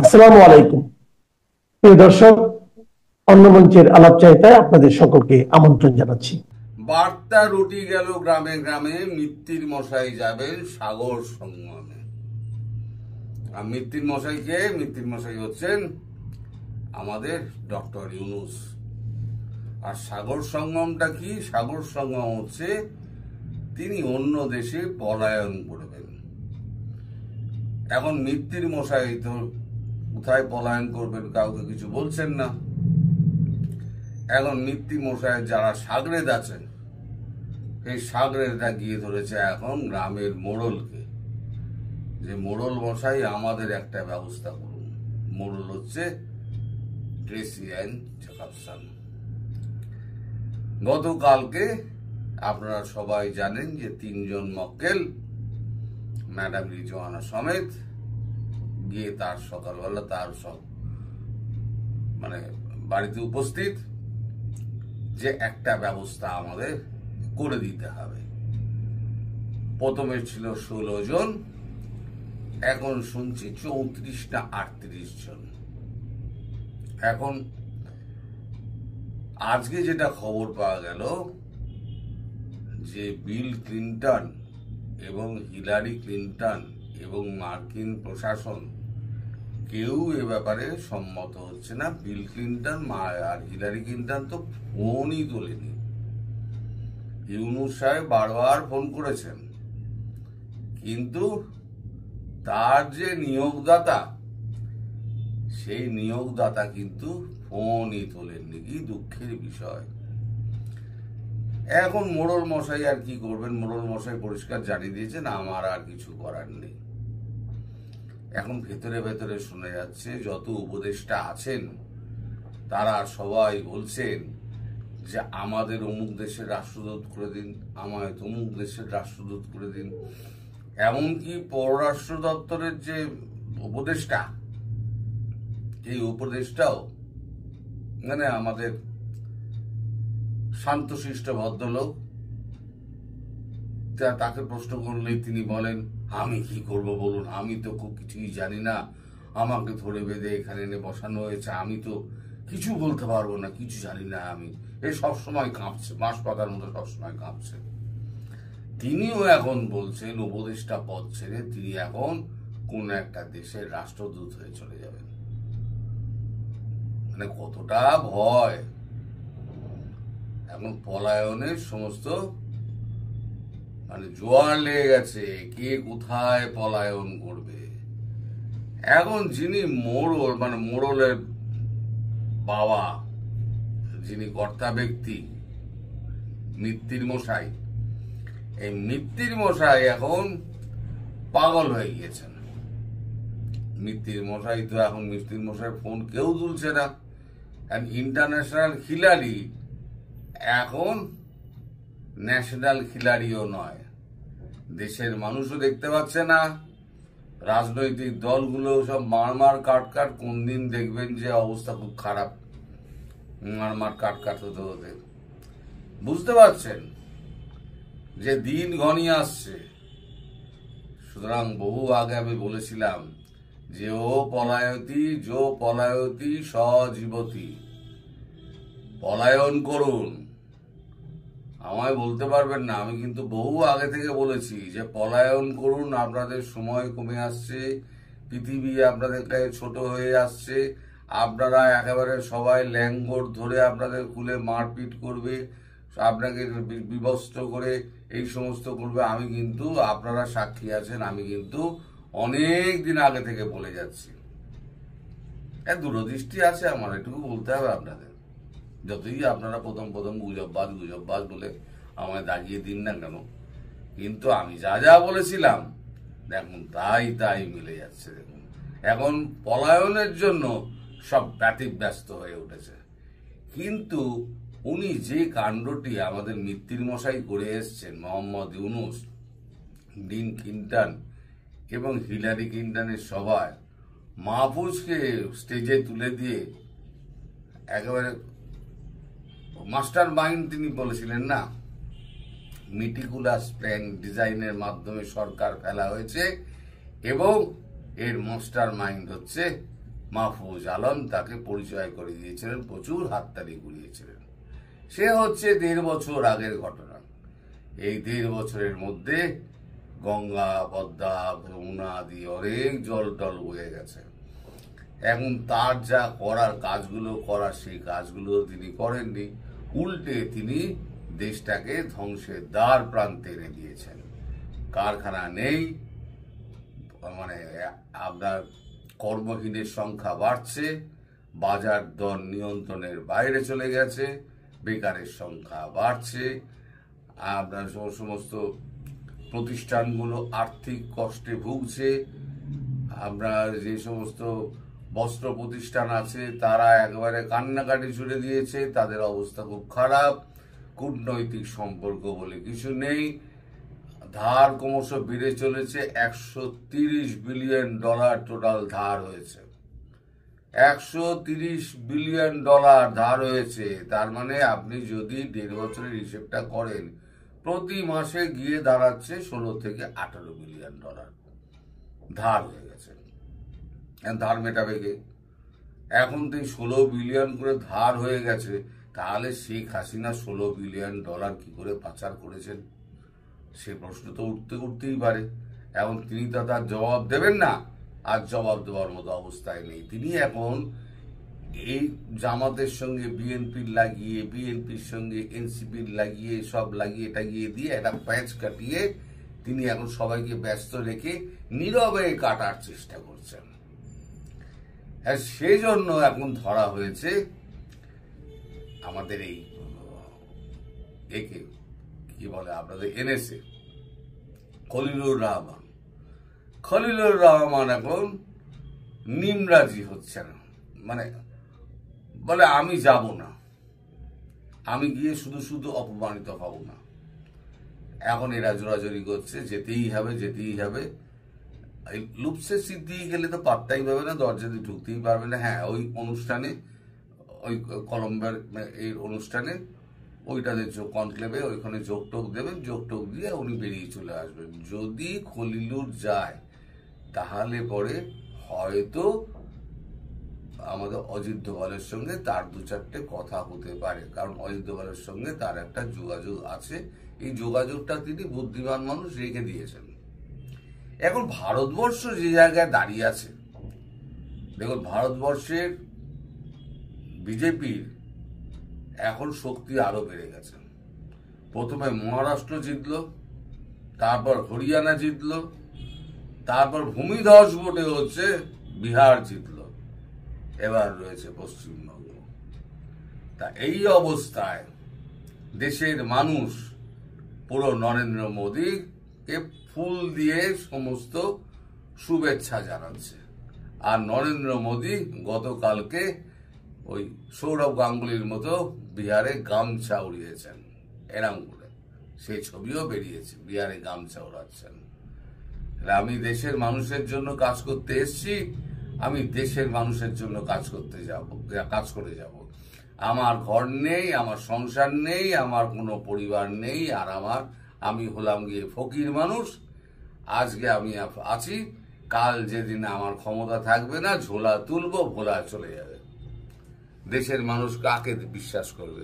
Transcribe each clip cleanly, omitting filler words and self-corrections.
আসসালামু আলাইকুম প্রিয় দর্শক, অন্য মঞ্চের আলাপচারিতায় আপনাদের সকলকে আমন্ত্রণ জানাচ্ছি। বার্তা রুটি গেল গ্রামে গ্রামে, মিত্তির মশাই যাবেন সাগর সঙ্গমে। আর মিত্তির মশাই হচ্ছেন আমাদের ডক্টর ইউনূস। আর সাগর সঙ্গমটা কি? সাগর সঙ্গম হচ্ছে তিনি অন্য দেশে পলায়ন করবেন। এখন মিত্তির মশাই তো কোথায় পলায়ন করবেন কাউকে কিছু বলছেন না। এখন মিত্তির মশাই যারা সাগরেদ আছেন, এই সাগরেদটা গিয়ে ধরেছে এখন গ্রামের মোড়লকে, যে মোড়ল মশাই আমাদের একটা ব্যবস্থা করুন। মোড়ল হচ্ছে ট্রেসি অ্যান্ড জ্যাকবসন। গতকালকে আপনারা সবাই জানেন যে 3 জন মক্কেল ম্যাডাম রিজওয়ানা সমেত গিয়ে তার সকালবেলা তার সব বাড়িতে উপস্থিত, যে একটা ব্যবস্থা আমাদের করে দিতে হবে। প্রথমে ছিল 16 জন, এখন শুনছি 34 না 38 জন। এখন আজকে যেটা খবর পাওয়া গেল যে বিল ক্লিন্টন এবং হিলারি ক্লিন্টন এবং মার্কিন প্রশাসন কেউ এ ব্যাপারে সম্মত হচ্ছে না। বিল ক্লিন্টন আর হিলারি ক্লিন্টন তো ফোনই তোলেনি। ইউনূস সাহেব বারবার ফোন করেছেন, কিন্তু তার যে নিয়োগদাতা, সেই নিয়োগদাতা কিন্তু ফোনই তোলেননি। কি দুঃখের বিষয়। এখন মোড়ল মশাই আর কি করবেন? মোড়ল মশাই পরিষ্কার জানিয়ে দিয়েছেন আমার আর কিছু করার নেই। এখন ভেতরে ভেতরে শোনা যাচ্ছে যত উপদেষ্টা আছেন তারা সবাই বলছেন যে আমাদের অমুক দেশের রাষ্ট্রদূত করে দিন, আমায় তমুক দেশের রাষ্ট্রদূত করে দিন। এমনকি পররাষ্ট্র দপ্তরের যে উপদেষ্টা, এই উপদেষ্টাও আমাদের শান্তশিষ্ট ভদ্রলোক, তাকে প্রশ্ন করলেই তিনি বলেন আমি কি করব বলুন, আমি তো খুব কিছুই জানি না, আমাকে ধরে বেঁধে এখানে এনে বসানো হয়েছে, আমি তো কিছু বলতে পারবো না, কিছু জানি না। আমি এ সবসময় কাঁপছে, বাঁশ পাতার মতো সবসময় কাঁপছে। তিনিও এখন বলছেন উপদেষ্টা পদ ছেড়ে তিনি এখন কোন একটা দেশের রাষ্ট্রদূত হয়ে চলে যাবেন। কতটা ভয়! এখন পলায়নের সমস্ত জোয়ার লেগে গেছে, কে কোথায় পলায়ন করবে। এখন যিনি মোড়লের বাবা, যিনি কর্তা ব্যক্তি, মিত্তির মশাই, এই মিত্তির মশাই এখন পাগল হয়ে গিয়েছেন। মিত্তির মশাই ফোন কেউ তুলছে না। ইন্টারন্যাশনাল খিলাড়ি এখন ন্যাশনাল খিলাড়িও নয়। দেশের মানুষও দেখতে পাচ্ছে না, রাজনৈতিক দলগুলো সব মারমার কাটকাট। কোন দিন দেখবেন যে অবস্থা খুব খারাপ, মারমার কাটকাট হতে হতে। বুঝতে পারছেন যে দিন ঘনিয়ে আসছে। সুতরাং বহু আগে আমি বলেছিলাম যে পলায়তি সজীবতী, পলায়ন করুন। আমায় বলতে পারবেন না, আমি কিন্তু বহু আগে থেকে বলেছি যে পলায়ন করুন, আপনাদের সময় কমে আসছে, পৃথিবী আপনাদের কাছে ছোট হয়ে আসছে, আপনারা একেবারে সবাই ল্যাঙ্গর ধরে আপনাদের খুলে মারপিট করবে, আপনাকে বিবস্ত্র করে এই সমস্ত করবে। আমি কিন্তু, আপনারা সাক্ষী আছেন, আমি কিন্তু অনেক দিন আগে থেকে বলে যাচ্ছি। দূরদৃষ্টি আছে আমার, এটুকু বলতে হবে আপনাদের। যতই আপনারা প্রথম গুজববাজ বলে আমায় দাগিয়ে দিন না কেন, কিন্তু আমি যা যা বলেছিলাম দেখুন তাই মিলে যাচ্ছে। দেখুন এখন পলায়নের জন্য সব ব্যতিব্যস্ত হয়ে উঠেছে। কিন্তু উনি যে কাণ্ডটি আমাদের মিত্তির মশাই করে এসছেন, মোহাম্মদ ইউনূস, বিল ক্লিন্টন এবং হিলারি ক্লিন্টনের সভায় মাহফুজকে স্টেজে তুলে দিয়ে একেবারে মাস্টার মাইন্ড তিনি বলেছিলেন না, মিটিকুলাস প্ল্যান ডিজাইনের মাধ্যমে সরকার ফেলা হয়েছে এবং এর মাস্টার মাইন্ড হচ্ছে মাহফুজ আলম তাকে পরিচয় করে দিয়েছিলেন, প্রচুর হাততালি কুড়িয়েছিলেন। সে হচ্ছে 1.5 বছর আগের ঘটনা। এই 1.5 বছরের মধ্যে গঙ্গা, পদ্মা, যমুনা দিয়ে অনেক জল টল বয়ে গেছে। এখন তার যা করার কাজগুলো সেই কাজগুলো তিনি করেননি, উল্টে তিনি দেশটাকে ধ্বংসের দ্বার প্রান্তে এনে দিয়েছেন। কারখানা নেই, মানে আপনার কর্মহীনের সংখ্যা বাড়ছে, বাজার দর নিয়ন্ত্রণের বাইরে চলে গেছে, বেকারের সংখ্যা বাড়ছে, আপনার সমস্ত প্রতিষ্ঠানগুলো আর্থিক কষ্টে ভুগছে। আপনার যে সমস্ত বস্ত্র প্রতিষ্ঠান আছে তারা একেবারে কান্নাকাটি ছুড়ে দিয়েছে, তাদের অবস্থা খুব খারাপ। কূটনৈতিক সম্পর্ক বলে কিছু নেই, ধার ক্রমশ বেড়ে চলেছে। $130 বিলিয়ন টোটাল ধার হয়েছে। $130 বিলিয়ন ধার হয়েছে। তার মানে আপনি যদি 1.5 বছরের হিসেবটা করেন, প্রতি মাসে গিয়ে দাঁড়াচ্ছে $16 থেকে $18 বিলিয়ন ধার হয়ে গেছে। ধার মেটাবে কে? এখন তো 16 বিলিয়ন করে ধার হয়ে গেছে, তাহলে শেখ হাসিনা $16 বিলিয়ন কি করে পাচার করেছেন? সে প্রশ্ন তো উঠতেই পারে। এখন তিনি তো তার জবাব দেবেন না, আর জবাব দেওয়ার মতো অবস্থায় নেই। তিনি এখন এই জামাতের সঙ্গে বিএনপির লাগিয়ে, বিএনপির সঙ্গে এনসিপির লাগিয়ে, সব লাগিয়ে টাগিয়ে দিয়ে একটা প্যাচ কাটিয়ে তিনি এখন সবাইকে ব্যস্ত রেখে নীরবে কাটার চেষ্টা করছেন। হ্যাঁ, সেই জন্য এখন ধরা হয়েছে আমাদের এই একে কি বলে আপনাদের এনএসএ, খলিলুর রহমান এখন নিমরাজি হচ্ছে না, মানে বলে আমি যাব না, আমি গিয়ে শুধু অপমানিত হব না। এখন এরা জোরাজোরি করছে যেতেই হবে। লুপসে সিদ্ধি গেলে তো পাত্তাই পাবে না, দরজা দিয়ে ঢুকতেই পারবে না। হ্যাঁ, ওই অনুষ্ঠানে, ওই কলম্বিয়ার এই অনুষ্ঠানে ওইটাতে কনক্লেভে ওইখানে যোগ দেবেন, যোগ দিয়ে উনি বেরিয়ে চলে আসবেন। যদি খলিলুর যায় তাহলে পরে হয়তো আমাদের অজিত দোভালের সঙ্গে তার 2-4টে কথা হতে পারে, কারণ অজিত দোভালের সঙ্গে তার একটা যোগাযোগ আছে। এই যোগাযোগটা তিনি বুদ্ধিমান মানুষ রেখে দিয়েছেন। এখন ভারতবর্ষ যে জায়গায় দাঁড়িয়ে আছে, দেখুন ভারতবর্ষের বিজেপির এখন শক্তি আরো বেড়ে গেছে। প্রথমে মহারাষ্ট্র জিতল, তারপর হরিয়ানা জিতল, তারপর ভূমিধস ভোটে হচ্ছে বিহার জিতল, এবার রয়েছে পশ্চিমবঙ্গ। তা এই অবস্থায় দেশের মানুষ পুরো নরেন্দ্র মোদীকে ফুল দিয়ে সমস্ত শুভেচ্ছা জানাচ্ছে। আর নরেন্দ্র মোদী গতকালকে ওই সৌরভ গাঙ্গুলির মতো বিহারে গামছা উড়িয়েছেন, এরম করে সেই ছবিও বেরিয়েছে, বিহারে গামছা উড়াচ্ছেন। আমি দেশের মানুষের জন্য কাজ করতে এসেছি, আমি দেশের মানুষের জন্য কাজ করে যাব। আমার ঘর নেই, আমার সংসার নেই, আমার কোনো পরিবার নেই, আর আমি হলাম গিয়ে ফকির মানুষ। আজকে আমি আছি, কাল যেদিন আমার ক্ষমতা থাকবে না, ঝোলা তুলবো, ভোলা চলে যাবে। দেশের মানুষ কাকে বিশ্বাস করবে?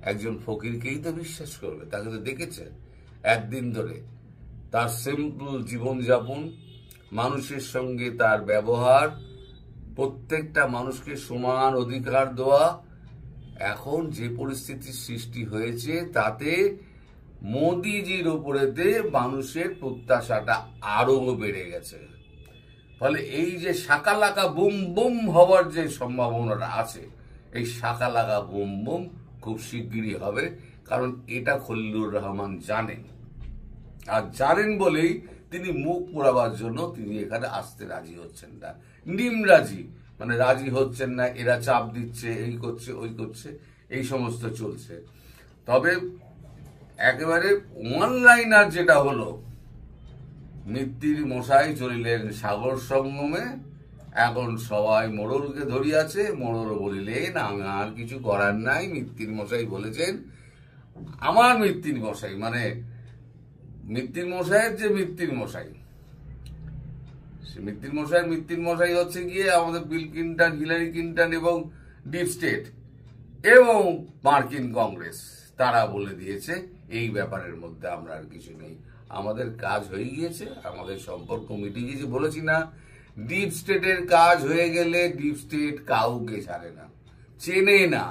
একজন ফকিরকেই তো বিশ্বাস করবে। তাকে তো দেখেছে একদিন ধরে তার সিম্পল জীবনযাপন, মানুষের সঙ্গে তার ব্যবহার, প্রত্যেকটা মানুষকে সমান অধিকার দেওয়া। এখন যে পরিস্থিতির সৃষ্টি হয়েছে তাতে মোদিজির উপরেতে মানুষের প্রত্যাশাটা আরো বেড়ে গেছে। ফলে এই যে শাকালাকা বুম বুম হওয়ার যে সম্ভাবনাটা আছে, এই শাকালাকা বুম বুম খুব শিগগিরই হবে, কারণ এটা খলিলুর রহমান জানেন। আর জানেন বলেই তিনি মুখ পোড়াবার জন্য তিনি এখানে আসতে রাজি হচ্ছেন না। নিমরাজি, মানে রাজি হচ্ছেন না, এরা চাপ দিচ্ছে, এই করছে ওই করছে, এই সমস্ত চলছে। তবে একেবারে অনলাইনার যেটা হলো, মিত্তির মশাই চলিলেন সাগর সঙ্গমে, এখন সবাই মোড়লকে ধরিয়াছে। মোড়ল বলিলেন আমার কিছু করার নাই। মিত্তির মশাই বলেছেন, আমার মিত্তির মশাই মানে মিত্তির মশাইয়ের যে মিত্তির মশাই, মৃত্যুর মশাই হচ্ছে গিয়ে আমাদের বিল ক্লিন্টন, হিলারি ক্লিন্টন এবং ডিপ স্টেট এবং মার্কিন কংগ্রেস, তারা বলে দিয়েছে এই ব্যাপারের মধ্যে আমরা আর কিছু নেই, আমাদের কাজ হয়ে গিয়েছে, আমাদের সম্পর্ক মিটে গিয়েছে। বলেছি না, ডিপ স্টেটের কাজ হয়ে গেলে ডিপ স্টেট কাউকে ছাড়ে না, চেনে না,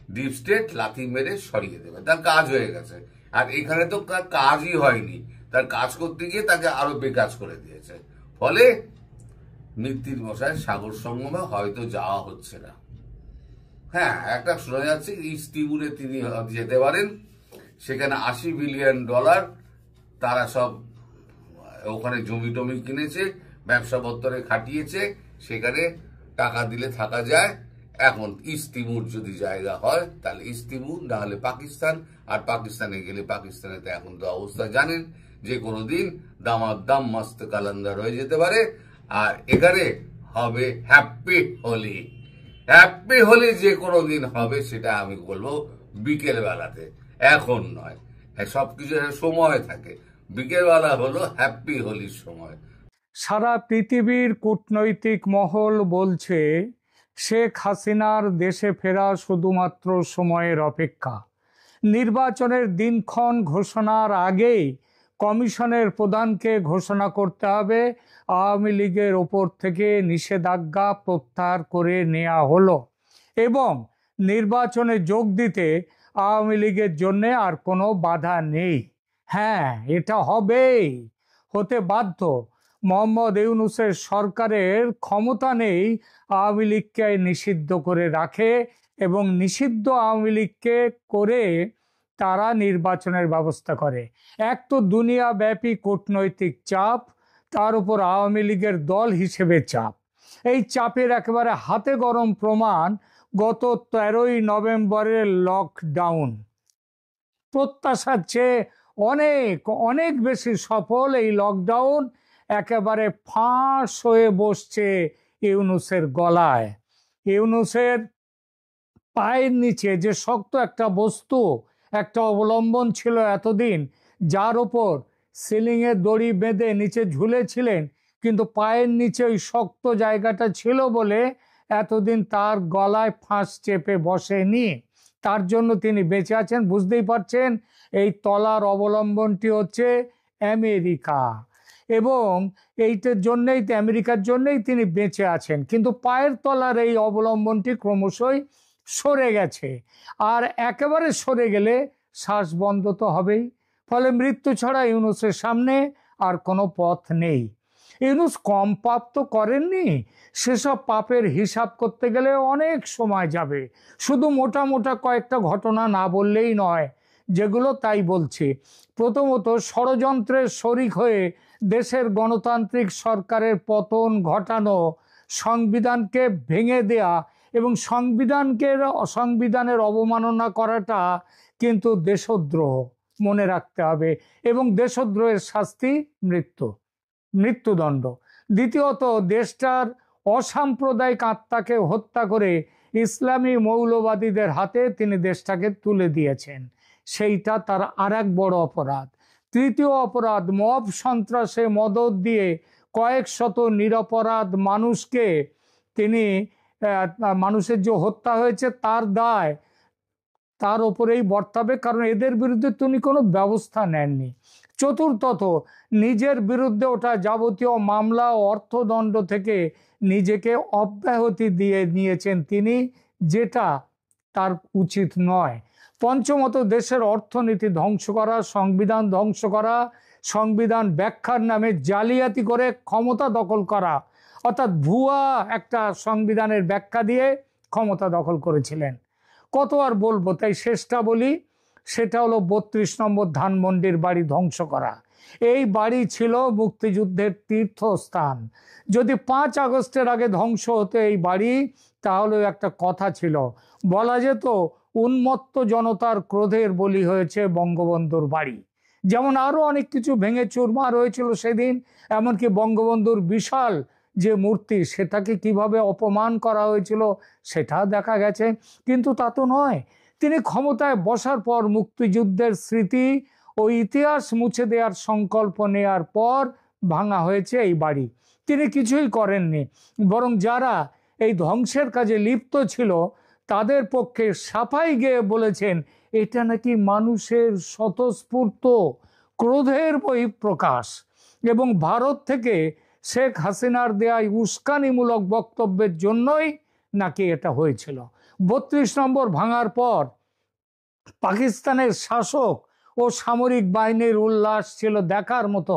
ডিপ স্টেট লাথি মেরে সরিয়ে দেবে, তার কাজ হয়ে গেছে। আর এখানে তো কাজই হয়নি, তার কাজ করতে গিয়ে তাকে আরো বেকাজ করে দিয়েছে। ফলে মৃত্যুর মশাই সাগর সঙ্গমে হয়তো যাওয়া হচ্ছে না। হ্যাঁ, একটা শোনা যাচ্ছে ইস্ট তিমুরে তিনি যেতে পারেন, সেখানে $80 বিলিয়ন তারা সব ওখানে জমি টমি কিনেছে, ব্যবসাপত্রে খাটিয়েছে, সেখানে টাকা দিলে থাকা যায়। এখন ইস্ট তিমুর যদি জায়গা হয় তাহলে ইস্ট তিমুর, না হলে পাকিস্তান। আর পাকিস্তানে গেলে পাকিস্তানে তো এখন তো অবস্থা জানেন, যে কোনো দিন দামাদাম মস্ত কালান্দার হয়ে যেতে পারে। আর এখানে হবে হ্যাপি হোলি। হ্যাপি হোলি যে কোনো দিন হবে, সেটা আমি বলবো বিকেল বেলাতে, এখন নয়। সবকিছু সময় থাকে, বিকেল বেলা হলো হ্যাপি হোলির সময়। সারা পৃথিবীর কূটনৈতিক মহল বলছে শেখ হাসিনার দেশে ফেরা শুধুমাত্র সময়ের অপেক্ষা। নির্বাচনের দিনক্ষণ ঘোষণার আগেই কমিশনের প্রধানকে ঘোষণা করতে হবে আওয়ামী লীগের ওপর থেকে নিষেধাজ্ঞা প্রত্যাহার করে নেওয়া হলো এবং নির্বাচনে যোগ দিতে আওয়ামী লীগের জন্য আর কোনো বাধা নেই। হ্যাঁ, এটা হবেই, হতে বাধ্য। মোহাম্মদ ইউনূসের সরকারের ক্ষমতা নেই আওয়ামী লীগকে নিষিদ্ধ করে রাখে, এবং নিষিদ্ধ আওয়ামী লীগকে করে তারা নির্বাচনের ব্যবস্থা করে। এক তো দুনিয়াব্যাপী কূটনৈতিক চাপ, তার উপর আওয়ামী লীগের দল হিসেবে চাপ। এই চাপের একেবারে হাতে গরম প্রমাণ গত 13ই নভেম্বরের লকডাউন। প্রত্যাশার চেয়ে অনেক অনেক বেশি সফল এই লকডাউন একেবারে ফাঁস হয়ে বসছে ইউনূসের গলায়। ইউনূসের পায়ের নিচে যে শক্ত একটা বস্তু, একটা অবলম্বন ছিল এতদিন, যার ওপর সিলিংয়ে দড়ি বেঁধে নিচে ঝুলেছিলেন, কিন্তু পায়ের নিচে ওই শক্ত জায়গাটা ছিল বলে এতদিন তার গলায় ফাঁস চেপে বসেনি। তার জন্য তিনি বেঁচে আছেন। বুঝতেই পারছেন, এই তলার অবলম্বনটি হচ্ছে আমেরিকা, এবং এইটার জন্যই, আমেরিকার জন্যই তিনি বেঁচে আছেন। কিন্তু পায়ের তলার এই অবলম্বনটি ক্রমশই সরে গেছে, আর একেবারে সরে গেলে শ্বাস বন্ধ তো হবেই। ফলে মৃত্যু ছাড়া ইউনূসের সামনে আর কোনো পথ নেই। ইউনূস কম পাপ তো করেননি, সেসব পাপের হিসাব করতে গেলে অনেক সময় যাবে। শুধু মোটা মোটা কয়েকটা ঘটনা না বললেই নয়, যেগুলো তাই বলছি। প্রথমত, ষড়যন্ত্রের শরিক হয়ে দেশের গণতান্ত্রিক সরকারের পতন ঘটানো, সংবিধানকে ভেঙে দেয়া এবং সংবিধানের অবমাননা করাটা কিন্তু দেশদ্রোহ, মনে রাখতে হবে। এবং দেশদ্রোহের শাস্তি মৃত্যুদণ্ড। দ্বিতীয়ত, দেশটার অসাম্প্রদায়িক আত্মাকে হত্যা করে ইসলামী মৌলবাদীদের হাতে তিনি দেশটাকে তুলে দিয়েছেন, সেইটা তার আর এক বড় অপরাধ। তৃতীয় অপরাধ, মব সন্ত্রাসে মদদ দিয়ে কয়েক শত নিরপরাধ মানুষকে তিনি, মানুষের যে হত্যা হয়েছে তার দায় তার ওপরেই বর্তাবে, কারণ এদের বিরুদ্ধে তিনি কোনো ব্যবস্থা নেননি। চতুর্থত, নিজের বিরুদ্ধে ওঠা যাবতীয় মামলা ও অর্থদণ্ড থেকে নিজেকে অব্যাহতি দিয়ে নিয়েছেন তিনি, যেটা তার উচিত নয়। পঞ্চমত, দেশের অর্থনীতি ধ্বংস করা, সংবিধান ধ্বংস করা, সংবিধান ব্যাখ্যার নামে জালিয়াতি করে ক্ষমতা দখল করা, অর্থাৎ ভুয়া একটা সংবিধানের ব্যাখ্যা দিয়ে ক্ষমতা দখল করেছিলেন। কত আর বলবো, তাই শেষটা বলি, সেটা হলো 32 নম্বর ধানমন্ডির বাড়ি ধ্বংস করা। এই বাড়ি ছিল মুক্তিযুদ্ধের তীর্থস্থান। যদি 5 আগস্টের আগে ধ্বংস হতো এই বাড়ি, তাহলে একটা কথা ছিল, বলা যেত উন্মত্ত জনতার ক্রোধের বলি হয়েছে বঙ্গবন্ধুর বাড়ি। যেমন আরো অনেক কিছু ভেঙে চুরমার হয়েছিল সেদিন, এমনকি বঙ্গবন্ধুর বিশাল যে মূর্তি, সেটাকে কিভাবে অপমান করা হয়েছিল সেটা দেখা গেছে। কিন্তু তা তো নয়, তিনি ক্ষমতায় বসার পর মুক্তিযুদ্ধের স্মৃতি ও ইতিহাস মুছে দেওয়ার সংকল্প নেওয়ার পর ভাঙা হয়েছে এই বাড়ি। তিনি কিছুই করেননি, বরং যারা এই ধ্বংসের কাজে লিপ্ত ছিল তাদের পক্ষে সাফাই গেয়ে বলেছেন এটা নাকি মানুষের স্বতঃস্ফূর্ত ক্রোধের বহিঃপ্রকাশ, এবং ভারত থেকে শেখ হাসিনার দেয়া উস্কানিমূলক বক্তব্যের জন্যই নাকি এটা হয়েছিল। ৩২ নম্বর ভাঙার পর পাকিস্তানের শাসক ও সামরিক বাহিনীর উল্লাস ছিল দেখার মতো।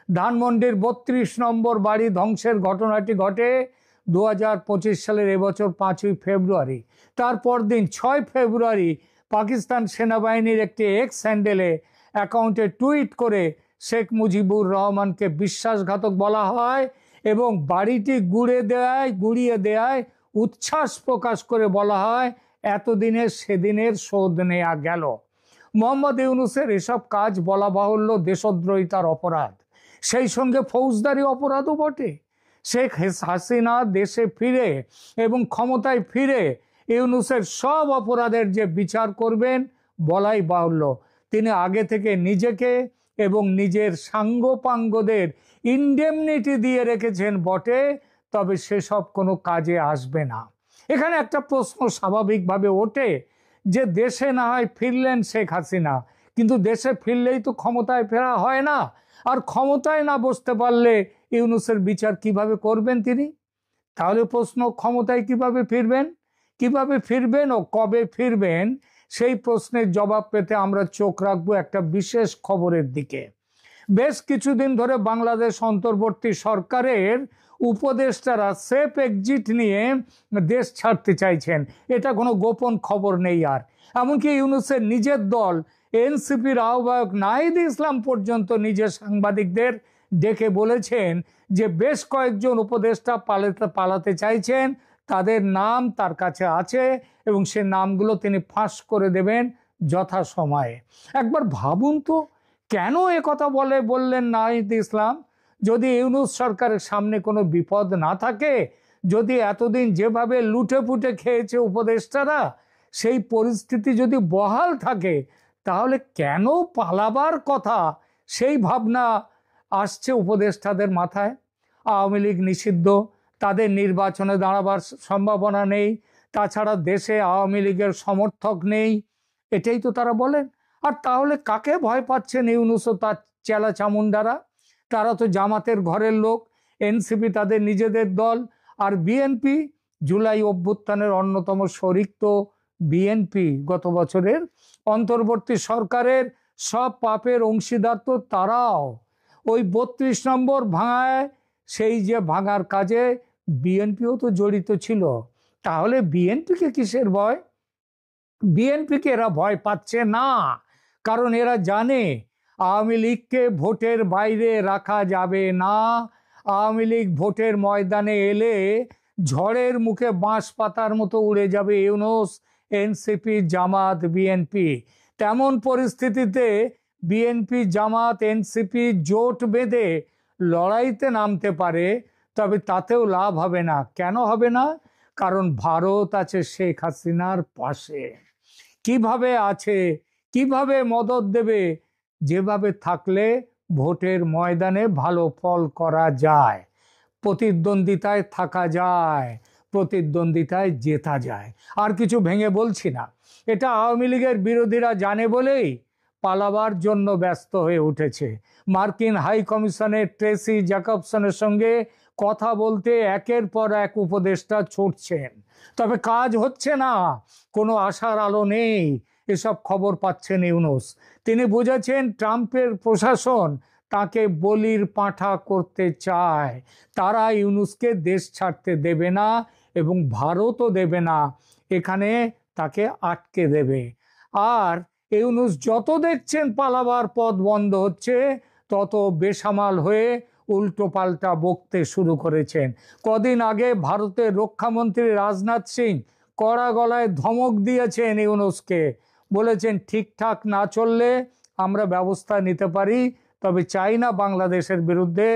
ধানমন্ডির ৩২ নম্বর বাড়ি ধ্বংসের ঘটনাটি ঘটে 2025 সালের এবছর 5ই ফেব্রুয়ারি। তারপর দিন 6 ফেব্রুয়ারি পাকিস্তান সেনাবাহিনীর একটি এক্স হ্যান্ডেলে অ্যাকাউন্টে টুইট করে শেখ মুজিবুর রহমানকে বিশ্বাসঘাতক বলা হয় এবং বাড়িটি গুড়িয়ে দেয় উচ্ছ্বাস প্রকাশ করে বলা হয় এতদিনের সেদিনের শোধ নেওয়া গেল। মোহাম্মদ ইউনূসের এসব কাজ বলা বাহুল্য দেশদ্রোহিতার অপরাধ, সেই সঙ্গে ফৌজদারি অপরাধও বটে। শেখ হাসিনা দেশে ফিরে এবং ক্ষমতায় ফিরে ইউনূসের সব অপরাধের যে বিচার করবেন বলাই বাহুল্য। তিনি আগে থেকে নিজেকে এবং নিজের সাঙ্গপাঙ্গদের ইনডেমনিটি দিয়ে রেখেছেন বটে, তবে সেসব কোনো কাজে আসবে না। এখানে একটা প্রশ্ন স্বাভাবিকভাবে ওঠে যে দেশে না হয় ফিরলেন শেখ হাসিনা, কিন্তু দেশে ফিরলেই তো ক্ষমতায় ফেরা হয় না, আর ক্ষমতায় না বসতে পারলে ইউনূসের বিচার কিভাবে করবেন তিনি? তাহলে প্রশ্ন, ক্ষমতায় কিভাবে ফিরবেন ও কবে ফিরবেন? সেই প্রশ্নের জবাব পেতে আমরা চোখ রাখবো একটা বিশেষ খবরের দিকে। বেশ কিছুদিন ধরে বাংলাদেশ অন্তর্বর্তী সরকারের উপদেষ্টারা সেফ এক্সিট নিয়ে দেশ ছাড়তে চাইছেন, এটা কোনো গোপন খবর নেই। আর এমনকি ইউনূসের নিজের দল এনসিপির আহ্বায়ক নাহিদ ইসলাম পর্যন্ত নিজের সাংবাদিকদের ডেকে বলেছেন যে বেশ কয়েকজন উপদেষ্টা পালাতে চাইছেন, তাদের নাম তার কাছে আছে এবং সে নামগুলো তিনি ফাঁস করে দেবেন যথাসময়ে। একবার ভাবুন তো, কেন কথা বললেন নাহিদ ইসলাম? যদি ইউনূস সরকারের সামনে কোনো বিপদ না থাকে, যদি এতদিন যেভাবে লুটে পুটে খেয়েছে উপদেষ্টারা সেই পরিস্থিতি যদি বহাল থাকে, তাহলে কেন পালাবার কথা সেই ভাবনা আসছে উপদেষ্টাদের মাথায়? আওয়ামী লীগ নিষিদ্ধ, তাদের নির্বাচনে দাঁড়াবার সম্ভাবনা নেই, তাছাড়া দেশে আওয়ামী লীগের সমর্থক নেই, এটাই তো তারা বলেন। আর তাহলে কাকে ভয় পাচ্ছেন ইউনূস ও তার চেলা চামুন্ডারা? তারা তো জামাতের ঘরের লোক, এনসিপি তাদের নিজেদের দল, আর বিএনপি জুলাই অভ্যুত্থানের অন্যতম শরিক তো বিএনপি। গত বছরের অন্তর্বর্তী সরকারের সব পাপের অংশীদার তো তারাও। ওই ৩২ নম্বর ভাঙায়, সেই যে ভাঙার কাজে বিএনপিও তো জড়িত ছিল। তাহলে বিএনপিকে কিসের ভয়? বিএনপিকে এরা ভয় পাচ্ছে না, কারণ এরা জানে আওয়ামী লীগকে ভোটের বাইরে রাখা যাবে না। আওয়ামী লীগ ভোটের ময়দানে এলে ঝড়ের মুখে বাঁশ পাতার মতো উড়ে যাবে ইউনূস, এনসিপি, জামাত, বিএনপি। তেমন পরিস্থিতিতে বিএনপি, জামাত, এনসিপি জোট বেঁধে লড়াইতে নামতে পারে, তবে তাতেও লাভ হবে না। কেন হবে না? কারণ ভারত আছে শেখ হাসিনার পাশে। কিভাবে আছে, কিভাবে মদদ দেবে? যেভাবে থাকলে ভোটের ময়দানে ভালো ফল করা যায়, প্রতিদ্বন্দ্বিতায় থাকা যায়, প্রতিদ্বন্দ্বিতায় জেতা যায়। আর কিছু ভেঙে বলছি না, এটা আওয়ামী লীগের বিরোধীরা জানে বলেই পালাবার জন্য ব্যস্ত হয়ে উঠেছে। মার্কিন হাই কমিশনের ট্রেসি জ্যাকবসনের সঙ্গে কথা বলতে একের পর এক উপদেষ্টা ছুটছেন, তবে কাজ হচ্ছে না, কোনো আশার আলো নেই। এসব খবর পাচ্ছেন ইউনূস। তিনি বুঝেছেন ট্রাম্পের প্রশাসন তাকে বলির পাঁঠা করতে চায়। তারা ইউনূসকে দেশ ছাড়তে দেবে না এবং ভারতও দেবে না, এখানে তাকে আটকে দেবে। আর ইউনূস যত দেখছেন পালাবার পথ বন্ধ হচ্ছে, তত বেসামাল হয়ে উল্টো পাল্টা বকতে শুরু করেছেন। কদিন আগে ভারতের রক্ষামন্ত্রী রাজনাথ সিং কড়া গলায় ধমক দিয়েছেন ইউনূসকে, বলেছেন ঠিকঠাক না চললে আমরা ব্যবস্থা নিতে পারি, তবে চাই না বাংলাদেশের বিরুদ্ধে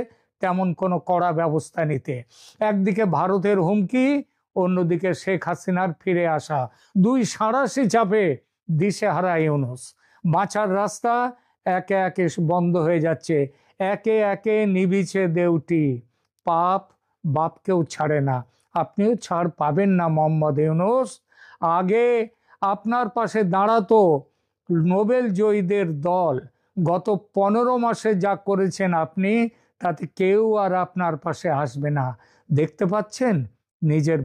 তেমন কোনো কড়া ব্যবস্থা নিতে। একদিকে ভারতের হুমকি, অন্যদিকে শেখ হাসিনার ফিরে আসা, দুই সাঁড়াশি চাপে দিশেহারা ইউনূস। বাঁচার রাস্তা একে একে বন্ধ হয়ে যাচ্ছে, একে একে নিভিছে দেউটি। পাপ বাপকেও ছাড়ে না, আপনিও ছাড় পাবেন না মোহাম্মদ ইউনূস। আগে আপনার পাশে দাঁড়াতো নোবেল জয়ীদের দল, গত 15 মাসে যা করেছেন আপনি, তাতে কেউ আর আপনার পাশে আসবে না। দেখতে পাচ্ছেন নিজের